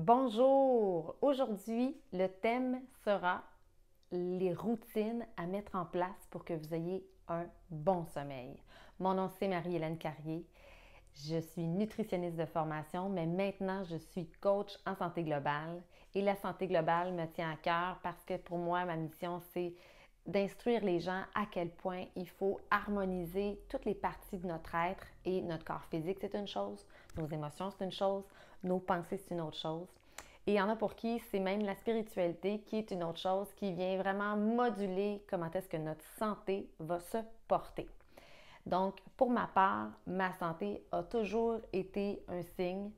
Bonjour! Aujourd'hui, le thème sera les routines à mettre en place pour que vous ayez un bon sommeil. Mon nom c'est Marie-Hélène Carrier. Je suis nutritionniste de formation, mais maintenant je suis coach en santé globale. Et la santé globale me tient à cœur parce que pour moi, ma mission, c'est d'instruire les gens à quel point il faut harmoniser toutes les parties de notre être et notre corps physique, c'est une chose, nos émotions, c'est une chose, nos pensées, c'est une autre chose. Et il y en a pour qui c'est même la spiritualité qui est une autre chose, qui vient vraiment moduler comment est-ce que notre santé va se porter. Donc, pour ma part, ma santé a toujours été un signe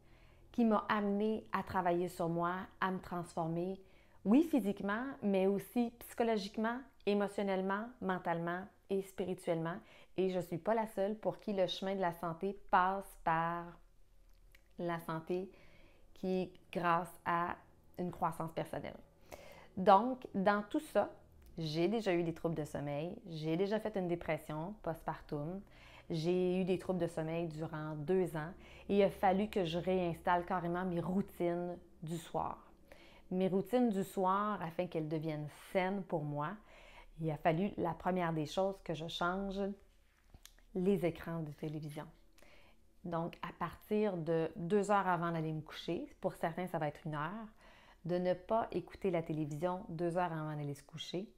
qui m'a amené à travailler sur moi, à me transformer, oui, physiquement, mais aussi psychologiquement, émotionnellement, mentalement et spirituellement. Et je ne suis pas la seule pour qui le chemin de la santé passe par la santé qui est grâce à une croissance personnelle. Donc, dans tout ça, j'ai déjà eu des troubles de sommeil, j'ai déjà fait une dépression postpartum, j'ai eu des troubles de sommeil durant 2 ans et il a fallu que je réinstalle carrément mes routines du soir. Mes routines du soir, afin qu'elles deviennent saines pour moi, il a fallu, la première des choses, que je change les écrans de télévision. Donc, à partir de 2 heures avant d'aller me coucher, pour certains, ça va être 1 heure, de ne pas écouter la télévision 2 heures avant d'aller se coucher,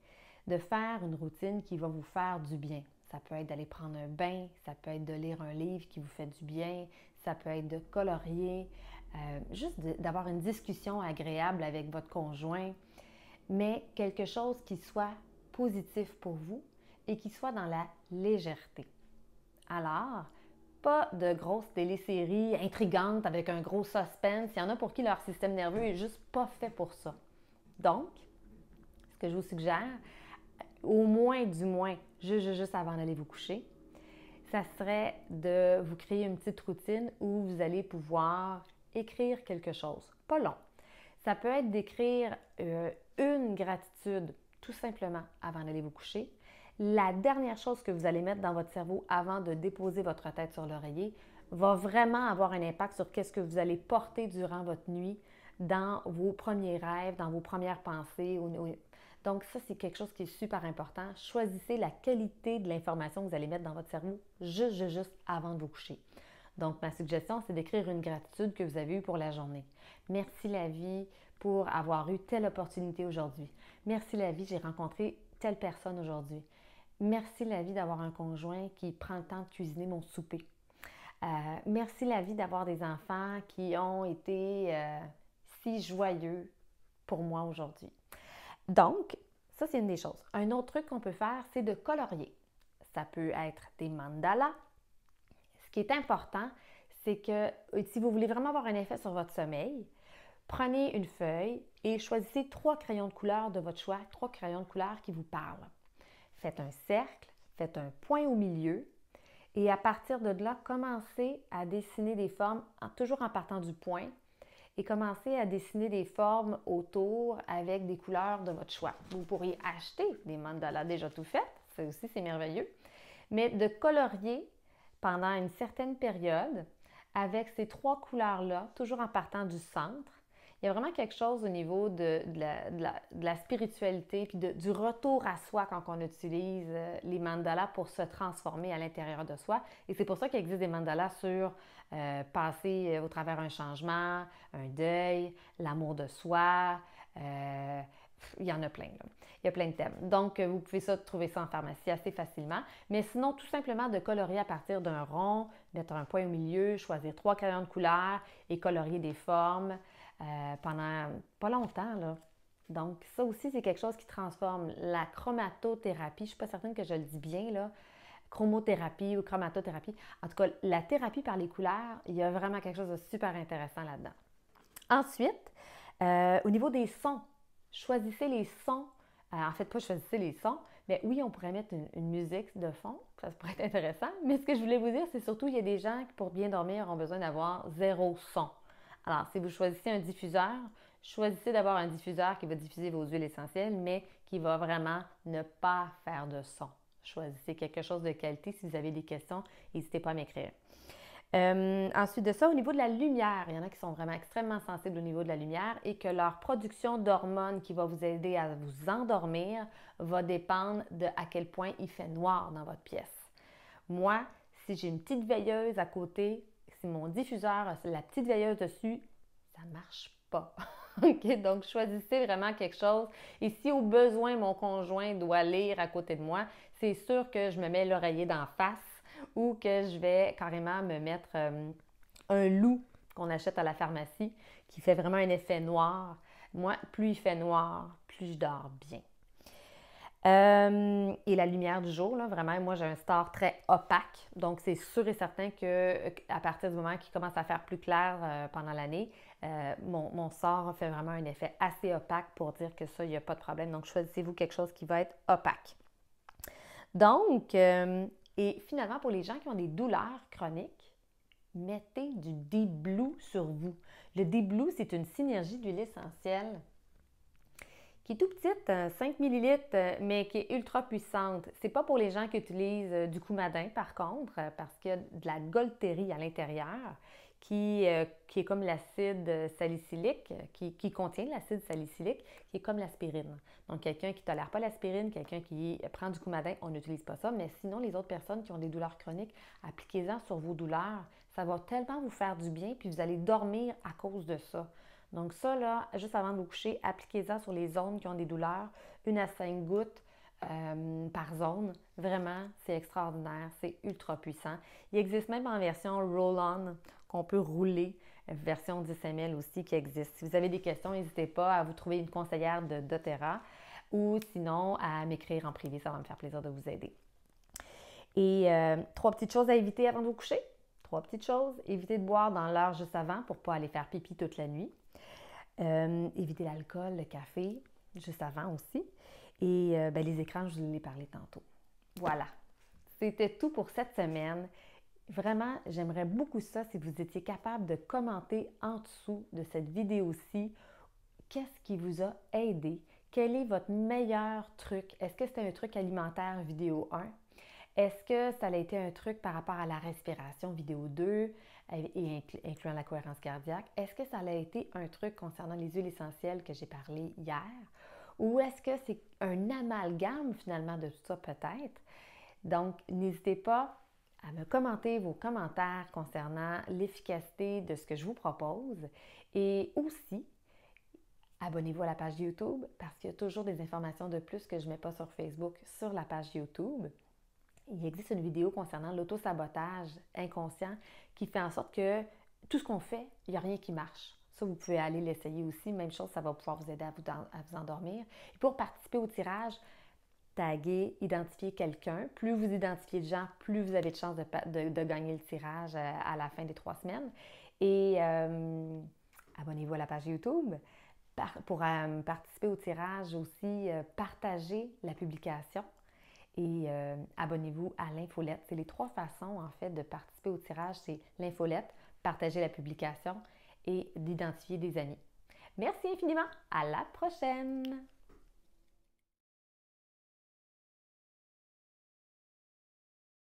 de faire une routine qui va vous faire du bien. Ça peut être d'aller prendre un bain, ça peut être de lire un livre qui vous fait du bien, ça peut être de colorier, juste d'avoir une discussion agréable avec votre conjoint, mais quelque chose qui soit positif pour vous et qui soit dans la légèreté. Alors, pas de grosses téléséries intrigantes avec un gros suspense. Il y en a pour qui leur système nerveux est juste pas fait pour ça. Donc, ce que je vous suggère, au moins du moins, juste avant d'aller vous coucher, ça serait de vous créer une petite routine où vous allez pouvoir écrire quelque chose. Pas long. Ça peut être d'écrire une gratitude tout simplement avant d'aller vous coucher. La dernière chose que vous allez mettre dans votre cerveau avant de déposer votre tête sur l'oreiller va vraiment avoir un impact sur qu'est-ce que vous allez porter durant votre nuit, dans vos premiers rêves, dans vos premières pensées. Donc ça, c'est quelque chose qui est super important. Choisissez la qualité de l'information que vous allez mettre dans votre cerveau juste avant de vous coucher. Donc, ma suggestion, c'est d'écrire une gratitude que vous avez eue pour la journée. Merci la vie pour avoir eu telle opportunité aujourd'hui. Merci la vie, j'ai rencontré telle personne aujourd'hui. Merci la vie d'avoir un conjoint qui prend le temps de cuisiner mon souper. Merci la vie d'avoir des enfants qui ont été si joyeux pour moi aujourd'hui. Donc, ça, c'est une des choses. Un autre truc qu'on peut faire, c'est de colorier. Ça peut être des mandalas. Ce qui est important, c'est que si vous voulez vraiment avoir un effet sur votre sommeil, prenez une feuille et choisissez 3 crayons de couleur de votre choix, 3 crayons de couleur qui vous parlent. Faites un cercle, faites un point au milieu et à partir de là, commencez à dessiner des formes, toujours en partant du point, et commencez à dessiner des formes autour avec des couleurs de votre choix. Vous pourriez acheter des mandalas déjà tout faits, ça aussi c'est merveilleux, mais de colorier pendant une certaine période avec ces 3 couleurs-là, toujours en partant du centre. Il y a vraiment quelque chose au niveau de la spiritualité puis du retour à soi quand on utilise les mandalas pour se transformer à l'intérieur de soi. Et c'est pour ça qu'il existe des mandalas sur passer au travers un changement, un deuil, l'amour de soi. Il y en a plein, là. Il y a plein de thèmes. Donc, vous pouvez trouver ça en pharmacie assez facilement. Mais sinon, tout simplement de colorier à partir d'un rond, mettre un point au milieu, choisir 3 crayons de couleur et colorier des formes pendant pas longtemps, là. Donc, ça aussi, c'est quelque chose qui transforme. La chromatothérapie, je ne suis pas certaine que je le dis bien, là, chromothérapie ou chromatothérapie. En tout cas, la thérapie par les couleurs, il y a vraiment quelque chose de super intéressant là-dedans. Ensuite, au niveau des sons, choisissez les sons. En fait, pas choisissez les sons, mais oui, on pourrait mettre une musique de fond, ça pourrait être intéressant. Mais ce que je voulais vous dire, c'est surtout, il y a des gens qui, pour bien dormir, ont besoin d'avoir 0 son. Alors, si vous choisissez un diffuseur, choisissez d'avoir un diffuseur qui va diffuser vos huiles essentielles, mais qui va vraiment ne pas faire de son. Choisissez quelque chose de qualité. Si vous avez des questions, n'hésitez pas à m'écrire. Ensuite de ça, au niveau de la lumière, il y en a qui sont vraiment extrêmement sensibles au niveau de la lumière et que leur production d'hormones qui va vous aider à vous endormir va dépendre de à quel point il fait noir dans votre pièce. Moi, si j'ai une petite veilleuse à côté, si mon diffuseur a la petite veilleuse dessus, ça ne marche pas. OK? Donc, choisissez vraiment quelque chose. Et si au besoin, mon conjoint doit lire à côté de moi, c'est sûr que je me mets l'oreiller d'en face ou que je vais carrément me mettre un loup qu'on achète à la pharmacie qui fait vraiment un effet noir. Moi, plus il fait noir, plus je dors bien. Et la lumière du jour, là, vraiment, moi j'ai un store très opaque, donc c'est sûr et certain qu'à partir du moment qu'il commence à faire plus clair pendant l'année, mon store fait vraiment un effet assez opaque pour dire que ça, il n'y a pas de problème. Donc choisissez-vous quelque chose qui va être opaque. Donc, et finalement, pour les gens qui ont des douleurs chroniques, mettez du D-Blue sur vous. Le D-Blue, c'est une synergie d'huile essentielle qui est tout petite, 5 millilitres, mais qui est ultra puissante. C'est pas pour les gens qui utilisent du coumadin, par contre, parce qu'il y a de la golterie à l'intérieur, qui est comme l'acide salicylique, qui contient l'acide salicylique, qui est comme l'aspirine. Donc, quelqu'un qui ne tolère pas l'aspirine, quelqu'un qui prend du coumadin, on n'utilise pas ça. Mais sinon, les autres personnes qui ont des douleurs chroniques, appliquez-en sur vos douleurs. Ça va tellement vous faire du bien, puis vous allez dormir à cause de ça. Donc ça, là, juste avant de vous coucher, appliquez-en sur les zones qui ont des douleurs, 1 à 5 gouttes par zone. Vraiment, c'est extraordinaire, c'est ultra puissant. Il existe même en version roll-on qu'on peut rouler, version 10 ml aussi qui existe. Si vous avez des questions, n'hésitez pas à vous trouver une conseillère de doTERRA ou sinon à m'écrire en privé, ça va me faire plaisir de vous aider. Et 3 petites choses à éviter avant de vous coucher. 3 petites choses. Évitez de boire dans l'heure juste avant pour ne pas aller faire pipi toute la nuit. Éviter l'alcool, le café, juste avant aussi. Et les écrans, je vous en ai parlé tantôt. Voilà. C'était tout pour cette semaine. Vraiment, j'aimerais beaucoup ça si vous étiez capable de commenter en dessous de cette vidéo-ci. Qu'est-ce qui vous a aidé? Quel est votre meilleur truc? Est-ce que c'était un truc alimentaire vidéo 1? Est-ce que ça a été un truc par rapport à la respiration vidéo 2 et incluant la cohérence cardiaque? Est-ce que ça a été un truc concernant les huiles essentielles que j'ai parlé hier? Ou est-ce que c'est un amalgame finalement de tout ça peut-être? Donc, n'hésitez pas à me commenter vos commentaires concernant l'efficacité de ce que je vous propose et aussi abonnez-vous à la page YouTube parce qu'il y a toujours des informations de plus que je ne mets pas sur Facebook sur la page YouTube. Il existe une vidéo concernant l'auto-sabotage inconscient qui fait en sorte que tout ce qu'on fait, il n'y a rien qui marche. Ça, vous pouvez aller l'essayer aussi. Même chose, ça va pouvoir vous aider à vous endormir. Et pour participer au tirage, taguer, identifier quelqu'un. Plus vous identifiez de gens, plus vous avez de chances de gagner le tirage à la fin des 3 semaines. Et abonnez-vous à la page YouTube. Pour participer au tirage aussi, partagez la publication. Et abonnez-vous à l'infolette. C'est les 3 façons, en fait, de participer au tirage. C'est l'infolette, partager la publication et d'identifier des amis. Merci infiniment. À la prochaine!